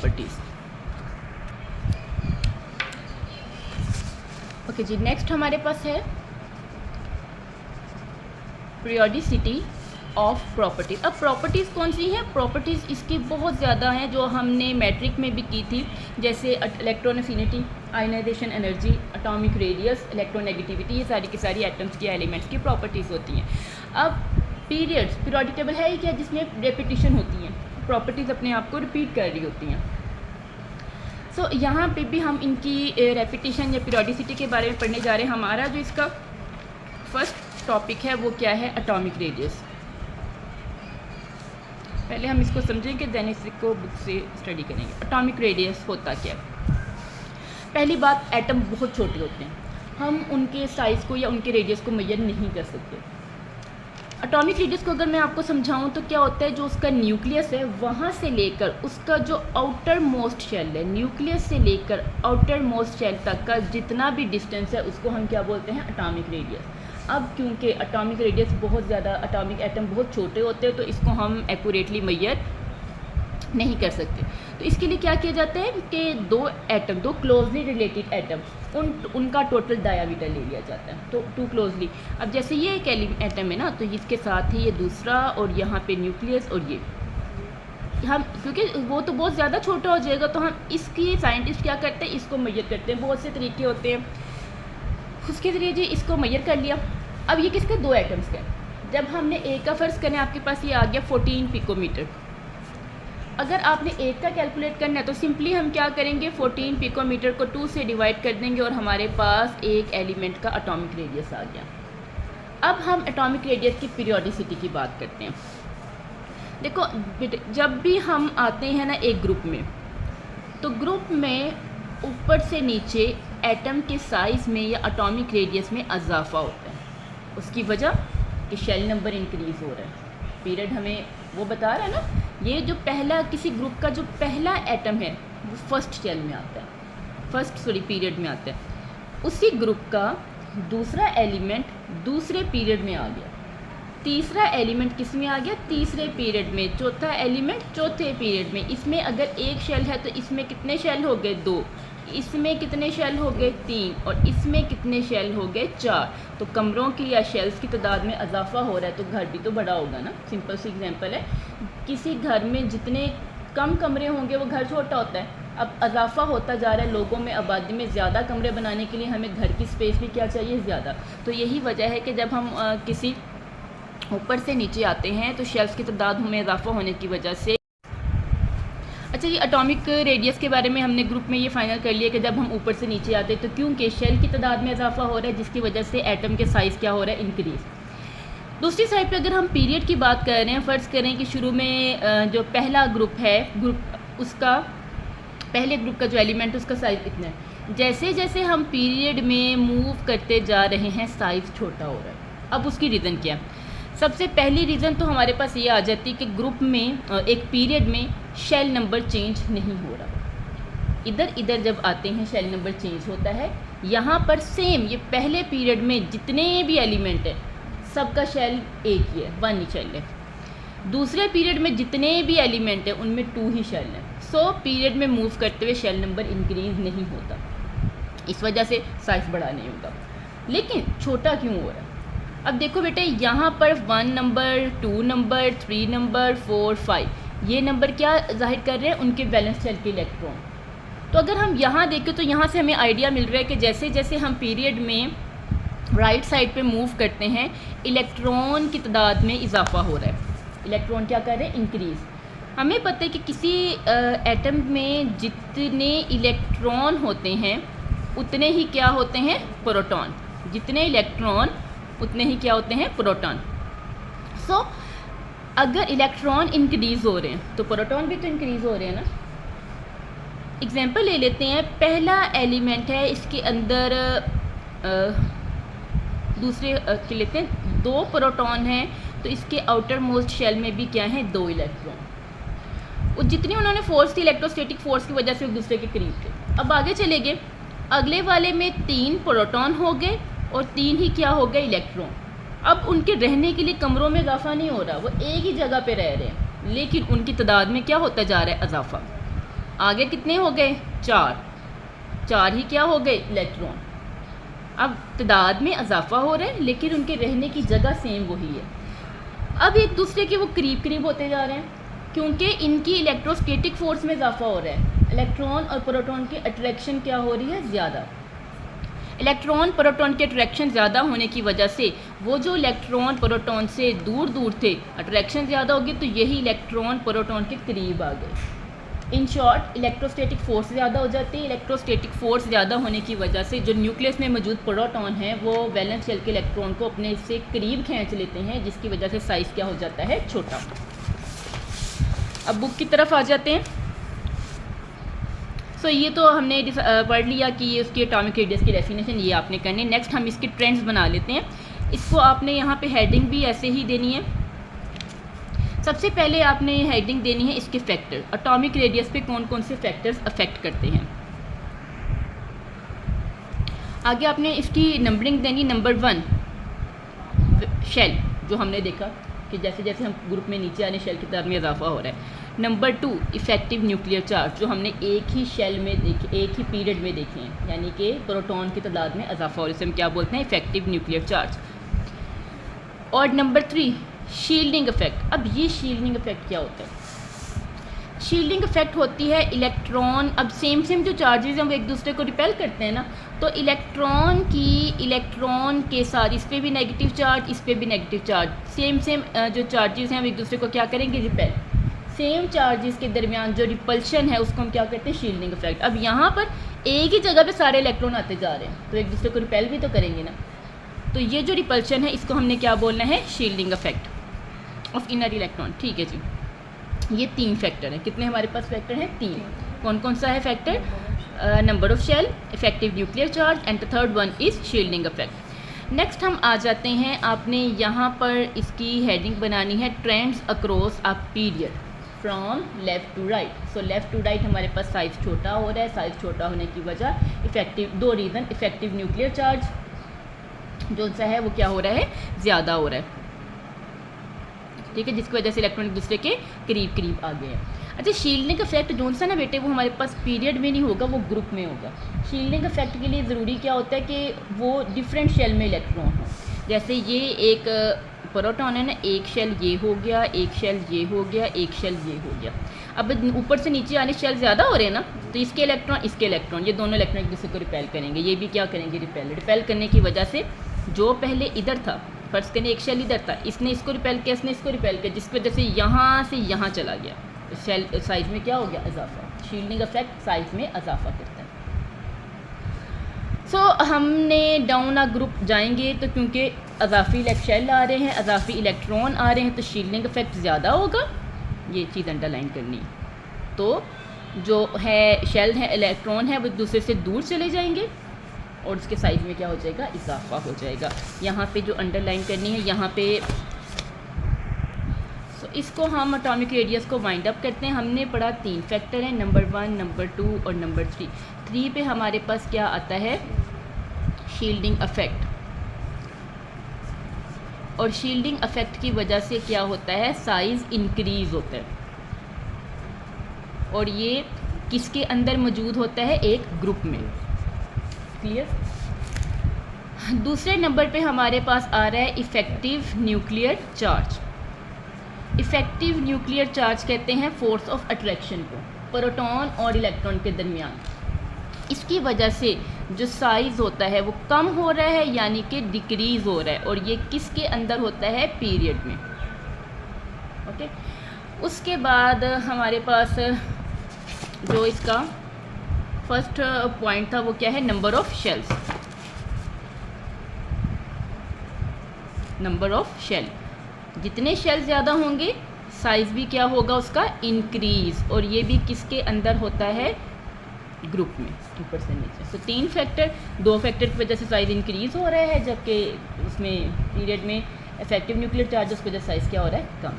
Properties. Okay जी, next हमारे पास है periodicity of properties. अब प्रॉपर्टीज़ कौन सी हैं? प्रॉपर्टीज़ इसकी बहुत ज़्यादा हैं जो हमने मैट्रिक में भी की थी, जैसे electron affinity, ionisation energy, atomic radius, electronegativity, ये सारी की सारी एटम्स की एलिमेंट्स की प्रॉपर्टीज़ होती हैं। अब पीरियड्स, पीरियोडिक टेबल है ही क्या जिसमें रेपिटिशन होती हैं, प्रॉपर्टीज़ अपने आप को रिपीट कर रही होती हैं। सो यहाँ पे भी हम इनकी रेपिटिशन या पीरियोडिसिटी के बारे में पढ़ने जा रहे हैं। हमारा जो इसका फर्स्ट टॉपिक है वो क्या है? Atomic radius. पहले हम इसको समझेंगे, देन इसको बुक से स्टडी करेंगे। एटॉमिक रेडियस होता क्या है? पहली बात, एटम बहुत छोटे होते हैं, हम उनके साइज़ को या उनके रेडियस को मेजर नहीं कर सकते। एटॉमिक रेडियस को अगर मैं आपको समझाऊं तो क्या होता है, जो उसका न्यूक्लियस है वहाँ से लेकर उसका जो आउटर मोस्ट शेल है, न्यूक्लियस से लेकर आउटर मोस्ट शेल तक का जितना भी डिस्टेंस है उसको हम क्या बोलते हैं? Atomic radius. अब क्योंकि एटॉमिक रेडियस बहुत ज़्यादा, एटॉमिक एटम बहुत छोटे होते हैं तो इसको हम एक्यूरेटली मेजर नहीं कर सकते। तो इसके लिए क्या किया जाता है कि दो क्लोजली रिलेटेड एटम, उनका टोटल डायामीटर ले लिया जाता है, तो टू क्लोजली। अब जैसे ये एक एटम है ना, तो इसके साथ ही ये दूसरा और यहाँ पे न्यूक्लियस, और ये हम, क्योंकि वो तो बहुत ज़्यादा छोटा हो जाएगा, तो हम इसकी साइंटिस्ट क्या करते हैं, इसको मेजर करते हैं। बहुत से तरीके होते हैं, उसके ज़रिए जी इसको मेजर कर लिया। अब ये किसके? दो एटम्स के। जब हमने एक का फ़र्ज़ करें, आपके पास ये आ गया 14 पिकोमीटर। अगर आपने एक का कैलकुलेट करना है तो सिंपली हम क्या करेंगे, 14 पिकोमीटर को 2 से डिवाइड कर देंगे और हमारे पास एक एलिमेंट का एटॉमिक रेडियस आ गया। अब हम एटॉमिक रेडियस की पीरियोडिसिटी की बात करते हैं। देखो जब भी हम आते हैं ना एक ग्रुप में, तो ग्रुप में ऊपर से नीचे एटम के साइज़ में या एटॉमिक रेडियस में इजाफा होता है। उसकी वजह कि शेल नंबर इंक्रीज़ हो रहा है। पीरियड हमें वो बता रहा है ना, ये जो पहला किसी ग्रुप का जो पहला एटम है वो फर्स्ट शेल में आता है, पीरियड में आता है। उसी ग्रुप का दूसरा एलिमेंट दूसरे पीरियड में आ गया, तीसरा एलिमेंट किस में आ गया? तीसरे पीरियड में, चौथा एलिमेंट चौथे पीरियड में। इसमें अगर एक शेल है तो इसमें कितने शेल हो गए? 2। इसमें कितने शेल हो गए? 3। और इसमें कितने शेल हो गए? 4। तो कमरों की या शेल्स की तादाद में इजाफा हो रहा है तो घर भी तो बड़ा होगा ना। सिंपल सी एग्जांपल है, किसी घर में जितने कम कमरे होंगे वो घर छोटा होता है। अब इजाफा होता जा रहा है लोगों में, आबादी में, ज़्यादा कमरे बनाने के लिए हमें घर की स्पेस भी क्या चाहिए? ज़्यादा। तो यही वजह है कि जब हम किसी ऊपर से नीचे आते हैं तो शेल्स की तादाद में इजाफा होने की वजह से। अच्छा जी, एटॉमिक रेडियस के बारे में हमने ग्रुप में ये फाइनल कर लिया कि जब हम ऊपर से नीचे आते हैं तो क्योंकि शेल की तादाद में इजाफा हो रहा है जिसकी वजह से एटम के साइज़ क्या हो रहा है? इंक्रीज़। दूसरी साइड पे अगर हम पीरियड की बात कर रहे हैं, फ़र्ज़ करें कि शुरू में जो पहला ग्रुप है, उसका पहले ग्रुप का जो एलिमेंट उसका साइज़ इतना है। जैसे जैसे हम पीरियड में मूव करते जा रहे हैं साइज़ छोटा हो रहा है। अब उसकी रीज़न क्या है? सबसे पहली रीज़न तो हमारे पास ये आ जाती है कि ग्रुप में एक पीरियड में शेल नंबर चेंज नहीं हो रहा। इधर इधर जब आते हैं शेल नंबर चेंज होता है। यहाँ पर सेम ये पहले पीरियड में जितने भी एलिमेंट है सबका शेल एक ही है, 1 ही शेल है। दूसरे पीरियड में जितने भी एलिमेंट है उनमें 2 ही शेल है। सो पीरियड में मूव करते हुए शेल नंबर इंक्रीज़ नहीं होता, इस वजह से साइज़ बड़ा नहीं होगा। लेकिन छोटा क्यों हो रहा है? अब देखो बेटे, यहाँ पर 1 नंबर, 2 नंबर, 3 नंबर, 4, 5 ये नंबर क्या जाहिर कर रहे हैं? उनके वैलेंस शेल के इलेक्ट्रॉन। तो अगर हम यहाँ देखें तो यहाँ से हमें आइडिया मिल रहा है कि जैसे जैसे हम पीरियड में राइट साइड पे मूव करते हैं इलेक्ट्रॉन की तादाद में इजाफा हो रहा है। इलेक्ट्रॉन क्या कर रहे हैं? इंक्रीज़। हमें पता है कि किसी एटम में जितने इलेक्ट्रॉन होते हैं उतने ही क्या होते हैं? प्रोटॉन। जितने इलेक्ट्रॉन उतने ही क्या होते हैं? प्रोटॉन। सो अगर इलेक्ट्रॉन इंक्रीज़ हो रहे हैं तो प्रोटॉन भी तो इंक्रीज़ हो रहे हैं ना। एग्जांपल ले लेते हैं, पहला एलिमेंट है, इसके अंदर दूसरे के लेते हैं 2 प्रोटॉन हैं, तो इसके आउटर मोस्ट शेल में भी क्या है? 2 इलेक्ट्रॉन। और जितनी उन्होंने फोर्स थी इलेक्ट्रोस्टैटिक फोर्स की वजह से एक दूसरे के करीब थे। अब आगे चले गए, अगले वाले में 3 प्रोटॉन हो गए और 3 ही क्या हो गए? इलेक्ट्रॉन। अब उनके रहने के लिए कमरों में इजाफा नहीं हो रहा, वो एक ही जगह पे रह रहे हैं, लेकिन उनकी तादाद में क्या होता जा रहा है? इजाफा। आगे कितने हो गए, 4 ही क्या हो गए, इलेक्ट्रॉन। अब तादाद में इजाफा हो रहा है लेकिन उनके रहने की जगह सेम वही है। अब एक दूसरे के वो करीब करीब होते जा रहे हैं क्योंकि इनकी इलेक्ट्रोस्टैटिक फोर्स में इजाफा हो रहा है। इलेक्ट्रॉन और प्रोटॉन की अट्रैक्शन क्या हो रही है, ज़्यादा। इलेक्ट्रॉन प्रोटॉन की अट्रैक्शन ज़्यादा होने की वजह से वो जो इलेक्ट्रॉन प्रोटॉन से दूर दूर थे, अट्रैक्शन ज़्यादा होगी तो यही इलेक्ट्रॉन प्रोटॉन के करीब आ गए। इन शॉर्ट इलेक्ट्रोस्टैटिक फोर्स ज़्यादा हो जाती है। इलेक्ट्रोस्टैटिक फोर्स ज़्यादा होने की वजह से जो न्यूक्लियस में मौजूद प्रोटॉन है वो वैलेंस शेल के इलेक्ट्रॉन को अपने से करीब खींच लेते हैं, जिसकी वजह से साइज़ क्या हो जाता है, छोटा। अब बुक की तरफ आ जाते हैं। सो ये तो हमने पढ़ लिया कि ये उसकी एटॉमिक रेडियस की डेफिनेशन ये आपने करनी है। नेक्स्ट हम इसके ट्रेंड्स बना लेते हैं। इसको आपने यहाँ पे हेडिंग भी ऐसे ही देनी है। सबसे पहले आपने हेडिंग देनी है इसके फैक्टर, एटॉमिक रेडियस पे कौन कौन से फैक्टर्स अफेक्ट करते हैं। आगे आपने इसकी नंबरिंग देनी। नंबर 1 शेल, जो हमने देखा कि जैसे जैसे हम ग्रुप में नीचे आने शेल की तादाद में इजाफा हो रहा है। नंबर 2 इफेक्टिव न्यूक्लियर चार्ज, जो हमने एक ही शेल में देखे, एक ही पीरियड में देखे हैं, यानी कि प्रोटॉन की तादाद में इजाफा हो रहा है, इसे हम क्या बोलते हैं, इफेक्टिव न्यूक्लियर चार्ज। और नंबर 3 शील्डिंग इफेक्ट। अब ये शील्डिंग इफेक्ट क्या होता है, शील्डिंग इफेक्ट होती है इलेक्ट्रॉन, अब सेम जो चार्जेस हैं वो एक दूसरे को रिपेल करते हैं ना, तो इलेक्ट्रॉन के साथ इस पर भी नेगेटिव चार्ज, इस पर भी नेगेटिव चार्ज, सेम जो चार्जेस हैं वो एक दूसरे को क्या करेंगे, रिपेल। सेम चार्जेस के दरमियान जो रिपल्शन है उसको हम क्या कहते हैं, शील्डिंग इफेक्ट। अब यहाँ पर एक ही जगह पे सारे इलेक्ट्रॉन आते जा रहे हैं तो एक दूसरे को रिपेल भी तो करेंगे ना, तो ये जो रिपल्शन है इसको हमने क्या बोलना है, shielding effect of inner electron. ठीक है जी, ये 3 फैक्टर हैं। कितने हमारे पास फैक्टर हैं, 3। कौन कौन सा है factor, number of shell, effective nuclear charge and the third one is shielding effect. Next हम आ जाते हैं, आपने यहाँ पर इसकी हेडिंग बनानी है trends across a period from left to right. So left to right हमारे पास साइज़ छोटा हो रहा है, साइज़ छोटा होने की वजह effective, 2 reason, effective nuclear charge जो सा है वो क्या हो रहा है, ज़्यादा हो रहा है। ठीक है, जिसकी वजह से इलेक्ट्रॉन एक दूसरे के करीब करीब आ गए हैं। अच्छा, शील्डिंग इफेक्ट जो सा ना बेटे वो हमारे पास पीरियड में नहीं होगा, वो ग्रुप में होगा। शील्डिंग इफेक्ट के लिए ज़रूरी क्या होता है कि वो डिफरेंट शेल में इलेक्ट्रॉन हो। जैसे ये एक प्रोटॉन है ना, एक शेल ये हो गया, एक शेल ये हो गया, एक शेल ये हो गया। अब ऊपर से नीचे आने शेल ज़्यादा हो रहे हैं ना, तो इसके इलेक्ट्रॉन ये दोनों इलेक्ट्रॉन एक दूसरे को रिपेल करेंगे, ये भी क्या करेंगे, रिपेल करने की वजह से जो पहले इधर था, फर्ज करें एक शेल इधर था, इसने इसको रिपेल किया, इसने इसको रिपेल किया, जिसकी वजह से यहाँ चला गया, शेल साइज़ में क्या हो गया, इजाफा। शील्डिंग इफेक्ट साइज़ में इजाफा करता है। सो हमने डाउन अ ग्रुप जाएंगे तो क्योंकि अजाफी शेल आ रहे हैं, अजाफी इलेक्ट्रॉन आ रहे हैं, तो शील्डिंग इफेक्ट ज़्यादा होगा, ये चीज़ अंडरलाइन करनी है। तो जो है शेल है, इलेक्ट्रॉन है, वो एक दूसरे से दूर चले जाएंगे और उसके साइज़ में क्या हो जाएगा, इजाफा हो जाएगा। यहाँ पे जो अंडरलाइन करनी है, यहाँ पे इसको हम एटॉमिक रेडियस को वाइंड अप करते हैं। हमने पढ़ा 3 फैक्टर हैं, नंबर 1, नंबर 2 और नंबर 3। 3 पे हमारे पास क्या आता है, शील्डिंग इफेक्ट। और शील्डिंग इफेक्ट की वजह से क्या होता है, साइज़ इंक्रीज़ होता है, और ये किसके अंदर मौजूद होता है, एक ग्रुप में। क्लियर। दूसरे नंबर पे हमारे पास आ रहा है effective nuclear charge. Effective nuclear charge कहते हैं फोर्स ऑफ अट्रैक्शन को प्रोटॉन और इलेक्ट्रॉन के दरमियान। इसकी वजह से जो साइज़ होता है वो कम हो रहा है, यानी कि डिक्रीज़ हो रहा है, और ये किसके अंदर होता है, पीरियड में। ओके, उसके बाद हमारे पास जो इसका फर्स्ट पॉइंट था वो क्या है, number of shells. Number of shell, जितने शेल ज़्यादा होंगे साइज़ भी क्या होगा उसका, इंक्रीज़, और ये भी किसके अंदर होता है, ग्रुप में, ऊपर से नीचे। तो 3 फैक्टर, 2 फैक्टर की वजह से साइज़ इंक्रीज़ हो रहा है, जबकि उसमें पीरियड में इफेक्टिव न्यूक्लियर चार्ज उसकी वजह से साइज़ क्या हो रहा है, कम।